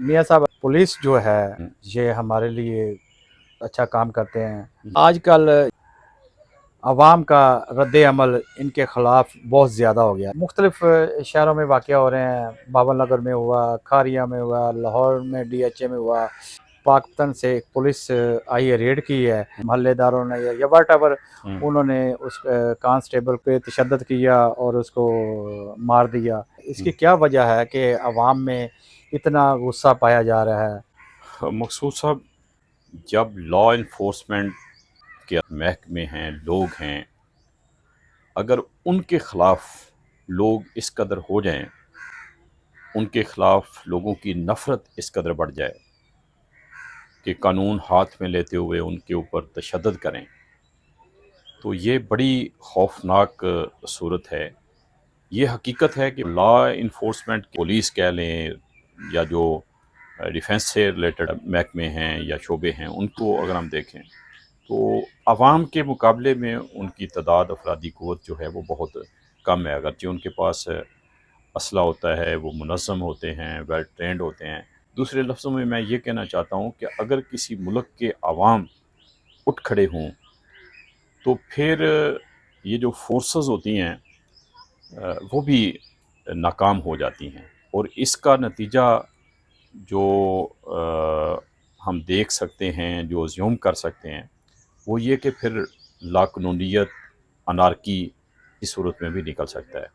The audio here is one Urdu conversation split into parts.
میاں صاحب پولیس جو ہے یہ ہمارے لیے اچھا کام کرتے ہیں. آج کل عوام کا رد عمل ان کے خلاف بہت زیادہ ہو گیا. مختلف شہروں میں واقع ہو رہے ہیں. باول نگر میں ہوا، کھاریا میں ہوا، لاہور میں ڈی ایچ اے میں ہوا. پاکستان سے پولیس آئی ہے، ریڈ کی ہے، محلے داروں نے یا واٹ ایور انہوں نے اس کانسٹیبل پہ تشدد کیا اور اس کو مار دیا. اس کی کیا وجہ ہے کہ عوام میں اتنا غصہ پایا جا رہا ہے؟ مقصود صاحب، جب لا انفورسمنٹ کے محکمے ہیں، لوگ ہیں، اگر ان کے خلاف لوگ اس قدر ہو جائیں، ان کے خلاف لوگوں کی نفرت اس قدر بڑھ جائے کہ قانون ہاتھ میں لیتے ہوئے ان کے اوپر تشدد کریں، تو یہ بڑی خوفناک صورت ہے. یہ حقیقت ہے کہ لا انفورسمنٹ پولیس کہہ لیں یا جو ڈیفنس سے ریلیٹڈ محکمے ہیں یا شعبے ہیں، ان کو اگر ہم دیکھیں تو عوام کے مقابلے میں ان کی تعداد، افرادی قوت جو ہے وہ بہت کم ہے. اگرچہ ان کے پاس اسلحہ ہوتا ہے، وہ منظم ہوتے ہیں، ویل ٹرینڈ ہوتے ہیں. دوسرے لفظوں میں یہ کہنا چاہتا ہوں کہ اگر کسی ملک کے عوام اٹھ کھڑے ہوں تو پھر یہ جو فورسز ہوتی ہیں وہ بھی ناکام ہو جاتی ہیں. اور اس کا نتیجہ جو ہم دیکھ سکتے ہیں، جو زیوم کر سکتے ہیں، وہ یہ کہ پھر لاقانونیت، انارکی کی صورت میں بھی نکل سکتا ہے.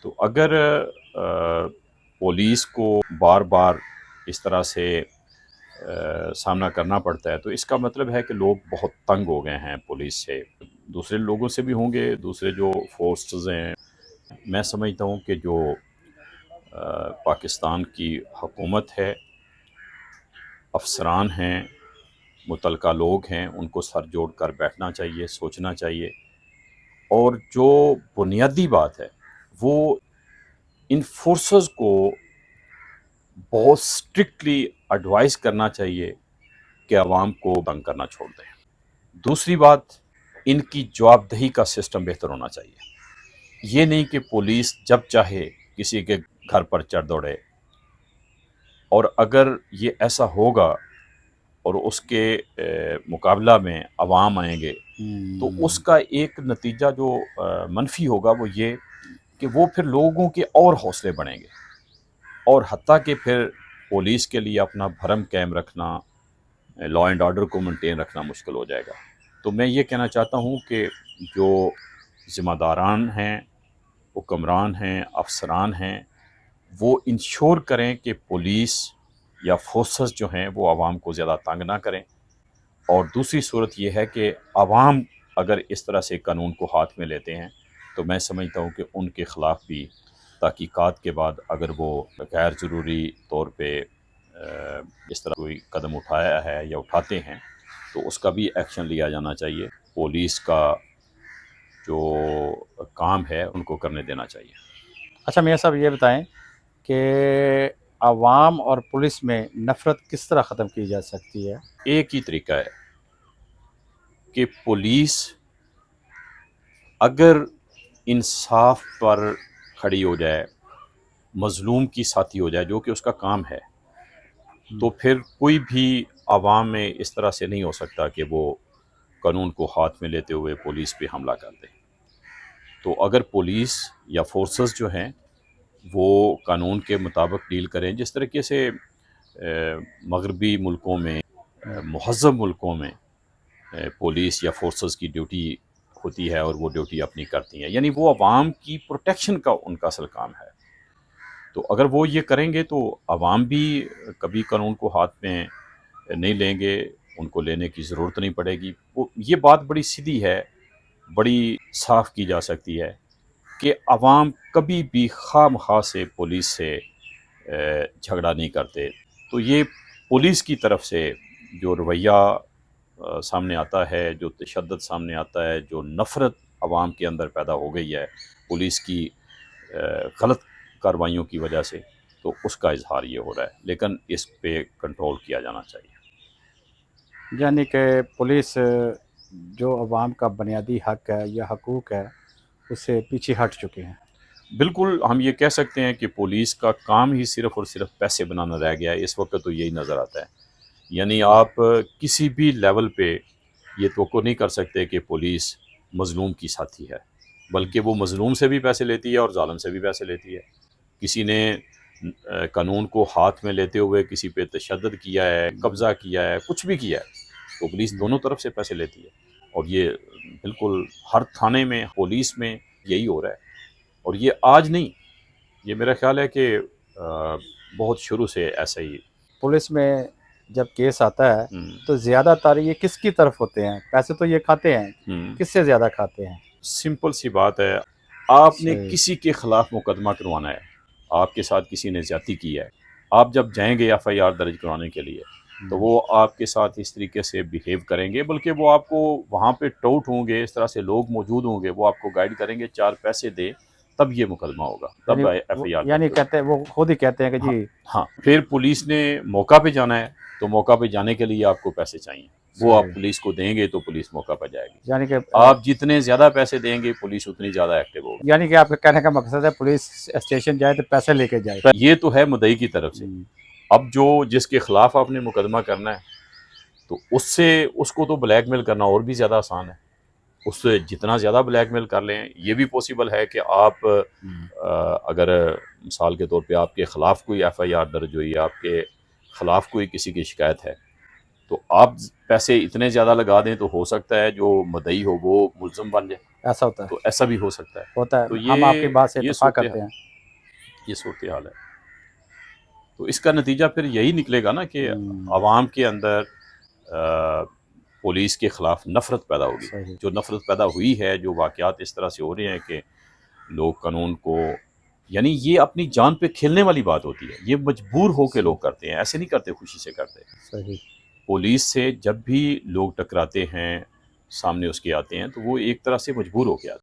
تو اگر پولیس کو بار بار اس طرح سے سامنا کرنا پڑتا ہے تو اس کا مطلب ہے کہ لوگ بہت تنگ ہو گئے ہیں پولیس سے. دوسرے لوگوں سے بھی ہوں گے، دوسرے جو فورسز ہیں. میں سمجھتا ہوں کہ جو پاکستان کی حکومت ہے، افسران ہیں، متعلقہ لوگ ہیں، ان کو سر جوڑ کر بیٹھنا چاہیے، سوچنا چاہیے. اور جو بنیادی بات ہے وہ ان فورسز کو بہت اسٹرکٹلی ایڈوائز کرنا چاہیے کہ عوام کو تنگ کرنا چھوڑ دیں. دوسری بات، ان کی جواب دہی کا سسٹم بہتر ہونا چاہیے. یہ نہیں کہ پولیس جب چاہے کسی کے گھر پر چڑھ دوڑے، اور اگر یہ ایسا ہوگا اور اس کے مقابلہ میں عوام آئیں گے تو اس کا ایک نتیجہ جو منفی ہوگا وہ یہ کہ وہ پھر لوگوں کے اور حوصلے بڑھیں گے، اور حتیٰ کہ پھر پولیس کے لیے اپنا بھرم قائم رکھنا، لا اینڈ آرڈر کو مینٹین رکھنا مشکل ہو جائے گا. تو میں یہ کہنا چاہتا ہوں کہ جو ذمہ داران ہیں، حکمران ہیں، افسران ہیں، وہ انشور کریں کہ پولیس یا فورسز جو ہیں وہ عوام کو زیادہ تنگ نہ کریں. اور دوسری صورت یہ ہے کہ عوام اگر اس طرح سے قانون کو ہاتھ میں لیتے ہیں تو میں سمجھتا ہوں کہ ان کے خلاف بھی تحقیقات کے بعد اگر وہ غیر ضروری طور پہ اس طرح کوئی قدم اٹھایا ہے یا اٹھاتے ہیں تو اس کا بھی ایکشن لیا جانا چاہیے. پولیس کا جو کام ہے ان کو کرنے دینا چاہیے. اچھا میاں صاحب یہ بتائیں کہ عوام اور پولیس میں نفرت کس طرح ختم کی جا سکتی ہے؟ ایک ہی طریقہ ہے کہ پولیس اگر انصاف پر کھڑی ہو جائے، مظلوم کی ساتھی ہو جائے، جو کہ اس کا کام ہے، تو پھر کوئی بھی عوام میں اس طرح سے نہیں ہو سکتا کہ وہ قانون کو ہاتھ میں لیتے ہوئے پولیس پہ حملہ کر دے. تو اگر پولیس یا فورسز جو ہیں وہ قانون کے مطابق ڈیل کریں، جس طریقے سے مغربی ملکوں میں، مہذب ملکوں میں پولیس یا فورسز کی ڈیوٹی ہوتی ہے اور وہ ڈیوٹی اپنی کرتی ہیں، یعنی وہ عوام کی پروٹیکشن کا ان کا اصل کام ہے. تو اگر وہ یہ کریں گے تو عوام بھی کبھی قانون کو ہاتھ میں نہیں لیں گے، ان کو لینے کی ضرورت نہیں پڑے گی. یہ بات بڑی سیدھی ہے، بڑی صاف کی جا سکتی ہے کہ عوام کبھی بھی خواہ مخواہ سے پولیس سے جھگڑا نہیں کرتے. تو یہ پولیس کی طرف سے جو رویہ سامنے آتا ہے، جو تشدد سامنے آتا ہے، جو نفرت عوام کے اندر پیدا ہو گئی ہے پولیس کی غلط کارروائیوں کی وجہ سے، تو اس کا اظہار یہ ہو رہا ہے. لیکن اس پہ کنٹرول کیا جانا چاہیے. یعنی کہ پولیس جو عوام کا بنیادی حق ہے یا حقوق ہے اس سے پیچھے ہٹ چکے ہیں. بالکل ہم یہ کہہ سکتے ہیں کہ پولیس کا کام ہی صرف اور صرف پیسے بنانا رہ گیا ہے اس وقت، تو یہی نظر آتا ہے. یعنی آپ کسی بھی لیول پہ یہ توقع نہیں کر سکتے کہ پولیس مظلوم کی ساتھی ہے، بلکہ وہ مظلوم سے بھی پیسے لیتی ہے اور ظالم سے بھی پیسے لیتی ہے. کسی نے قانون کو ہاتھ میں لیتے ہوئے کسی پہ تشدد کیا ہے، قبضہ کیا ہے، کچھ بھی کیا ہے، تو پولیس دونوں طرف سے پیسے لیتی ہے. اور یہ بالکل ہر تھانے میں، پولیس میں یہی ہو رہا ہے. اور یہ آج نہیں، یہ میرا خیال ہے کہ بہت شروع سے ایسا ہی. پولیس میں جب کیس آتا ہے ہم، تو زیادہ تر یہ کس کی طرف ہوتے ہیں؟ پیسے تو یہ کھاتے ہیں، ہم، کس سے زیادہ کھاتے ہیں؟ سمپل سی بات ہے، آپ نے صحیح. کسی کے خلاف مقدمہ کروانا ہے، آپ کے ساتھ کسی نے زیادتی کی ہے، آپ جب جائیں گے ایف آئی آر درج کرانے کے لیے تو وہ آپ کے ساتھ اس طریقے سے بیہیو کریں گے، بلکہ وہ آپ کو وہاں پہ ٹوٹ ہوں گے، اس طرح سے لوگ موجود ہوں گے، وہ آپ کو گائیڈ کریں گے، 4 پیسے دے تب یہ مقدمہ ہوگا، یعنی تب ایف آئی آر درج یعنی ہوگا. کہتے ہیں، وہ خود ہی کہتے ہیں کہ ہاں جی. ہاں، پھر پولیس نے موقع پہ جانا ہے تو موقع پہ جانے کے لیے آپ کو پیسے چاہیے، وہ آپ صحیح. پولیس کو دیں گے تو پولیس موقع پہ جائے گی. یعنی کہ آپ جتنے زیادہ پیسے دیں گے پولیس اتنی زیادہ ایکٹیو ہوگی. یعنی کہ آپ کا کہنے کا مقصد ہے پولیس اسٹیشن جائے تو پیسے لے کے جائے. یہ تو ہے مدعی کی طرف سے. اب جو جس کے خلاف آپ نے مقدمہ کرنا ہے تو اس کو تو بلیک میل کرنا اور بھی زیادہ آسان ہے. اس سے جتنا زیادہ بلیک میل کر لیں، یہ بھی پوسیبل ہے کہ آپ اگر مثال کے طور پہ آپ کے خلاف کوئی ایف آئی آر درج ہوئی، آپ کے خلاف کوئی کسی کی شکایت ہے، تو آپ پیسے اتنے زیادہ لگا دیں تو ہو سکتا ہے جو مدعی ہو وہ ملزم بن جائے. ایسا ہوتا ہے، تو ایسا بھی ہو سکتا ہے. ہوتا تو ہے. ہم آپ کی بات سے یہ اتفاق کرتے ہیں. صورتحال ہے. تو اس کا نتیجہ پھر یہی نکلے گا نا کہ عوام کے اندر پولیس کے خلاف نفرت پیدا ہوگی. صحیح. جو نفرت پیدا ہوئی ہے، جو واقعات اس طرح سے ہو رہے ہیں کہ لوگ قانون کو، یعنی یہ اپنی جان پہ کھیلنے والی بات ہوتی ہے، یہ مجبور ہو کے لوگ کرتے ہیں، ایسے نہیں کرتے خوشی سے کرتے. صحیح. پولیس سے جب بھی لوگ ٹکراتے ہیں، سامنے اس کے آتے ہیں، تو وہ ایک طرح سے مجبور ہو کے آتے ہیں.